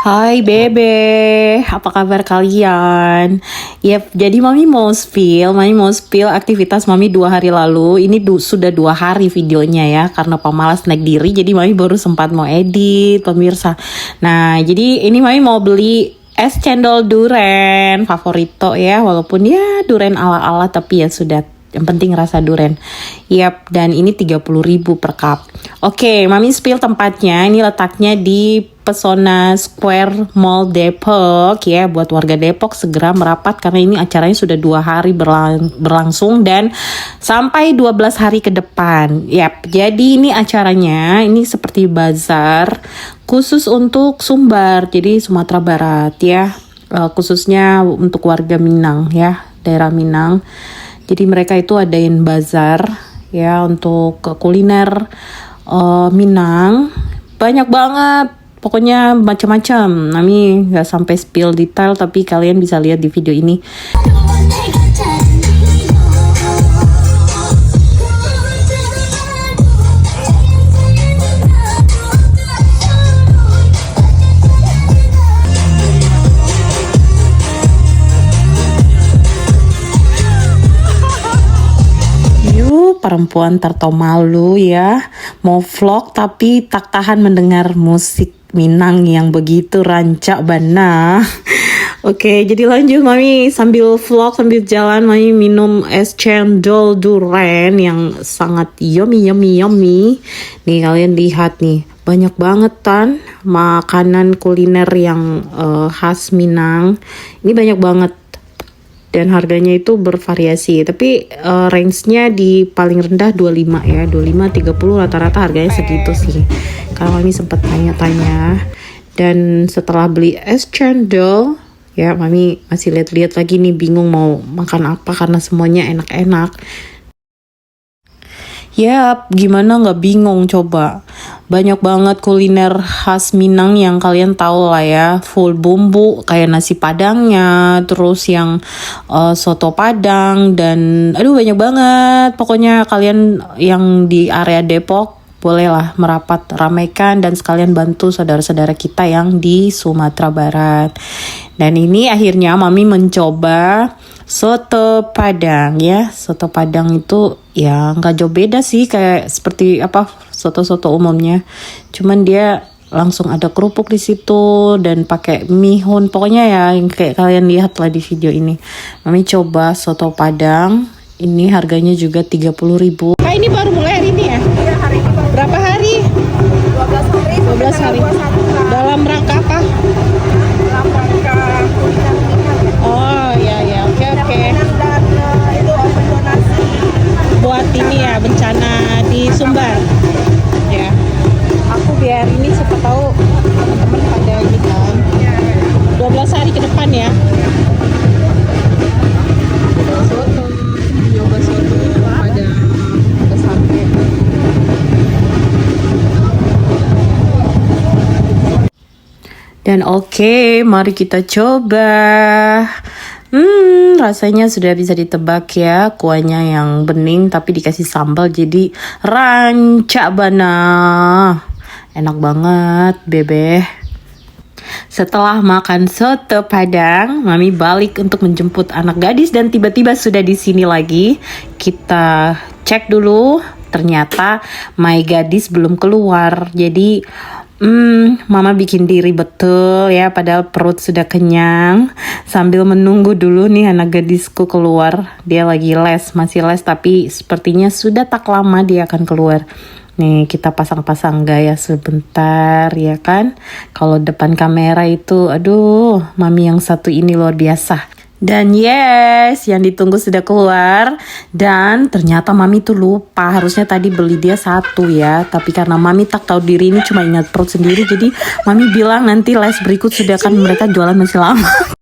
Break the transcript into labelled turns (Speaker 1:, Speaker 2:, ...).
Speaker 1: Hai Bebe, apa kabar kalian? Yap, jadi Mami mau spill aktivitas Mami 2 hari lalu. Ini sudah 2 hari videonya ya, karena pemalas naik diri. Jadi Mami baru sempat mau edit, pemirsa. Nah, jadi ini Mami mau beli es cendol duren favorito ya, walaupun ya duren ala-ala tapi ya sudah. Yang penting rasa duren. Yap, dan ini 30.000 per cup. Oke, Mami spill tempatnya. Ini letaknya di Pesona Square Mall Depok ya. Buat warga Depok segera merapat karena ini acaranya sudah 2 hari berlangsung dan sampai 12 hari ke depan. Yap, jadi ini acaranya ini seperti bazar khusus untuk Sumbar. Jadi Sumatera Barat ya. Khususnya untuk warga Minang ya, daerah Minang. Jadi mereka itu adain bazar ya untuk kuliner Minang. Banyak banget, pokoknya macam-macam. Mami nggak sampai spill detail tapi kalian bisa lihat di video ini. Perempuan tertau malu ya, mau vlog tapi tak tahan mendengar musik Minang yang begitu rancak bana. Oke, jadi lanjut Mami sambil vlog sambil jalan Mami minum es cendol duren yang sangat yummy. Nih kalian lihat nih, banyak banget kan makanan kuliner yang khas Minang. Ini banyak banget. Dan harganya itu bervariasi, tapi range-nya di paling rendah 25 ya, 25-30 rata-rata harganya segitu sih. Kalau Mami sempat tanya-tanya, dan setelah beli es cendol, ya Mami masih lihat-lihat lagi nih, bingung mau makan apa karena semuanya enak-enak. Yap, gimana nggak bingung coba. Banyak banget kuliner khas Minang yang kalian tahu lah ya. Full bumbu kayak nasi padangnya, terus yang soto padang dan aduh banyak banget. Pokoknya kalian yang di area Depok bolehlah merapat ramaikan dan sekalian bantu saudara-saudara kita yang di Sumatera Barat. Dan ini akhirnya Mami mencoba soto padang ya. Soto padang itu ya nggak jauh beda sih kayak seperti apa soto-soto umumnya. Cuman dia langsung ada kerupuk di situ dan pakai mihun. Pokoknya ya yang kayak kalian lihat lah di video ini. Mami coba soto padang. Ini harganya juga 30.000. Ini baru mulai hari ini ya?
Speaker 2: Iya, hari ini baru.
Speaker 1: Berapa hari?
Speaker 2: 12 hari.
Speaker 1: 12 hari. Dalam rangka apa?
Speaker 2: Dalam rangka kuliner Minang.
Speaker 1: Oh ya, oke.
Speaker 2: Dan itu open donasi.
Speaker 1: Buat ini ya bencana di Sumbar. Ya. Aku biar ini siapa tahu teman-teman pada ini kan. 12 hari ke depan ya. Soto, nyoba soto pada sampai. Dan oke, mari kita coba. Rasanya sudah bisa ditebak ya. Kuahnya yang bening tapi dikasih sambal jadi rancak bana. Enak banget, Bebe. Setelah makan soto padang, Mami balik untuk menjemput anak gadis dan tiba-tiba sudah di sini lagi. Kita cek dulu, ternyata my gadis belum keluar. Jadi Mama bikin diri betul ya, padahal perut sudah kenyang. Sambil menunggu dulu nih anak gadisku keluar. Dia lagi masih les tapi sepertinya sudah tak lama dia akan keluar. Nih kita pasang-pasang gaya sebentar ya kan. Kalau depan kamera itu aduh, Mami yang satu ini luar biasa. Dan yes, yang ditunggu sudah keluar. Dan ternyata Mami tuh lupa, harusnya tadi beli dia satu ya. Tapi karena Mami tak tahu diri, ini cuma ingat perut sendiri. Jadi Mami bilang nanti les berikut sudah kan mereka jualan masih lama.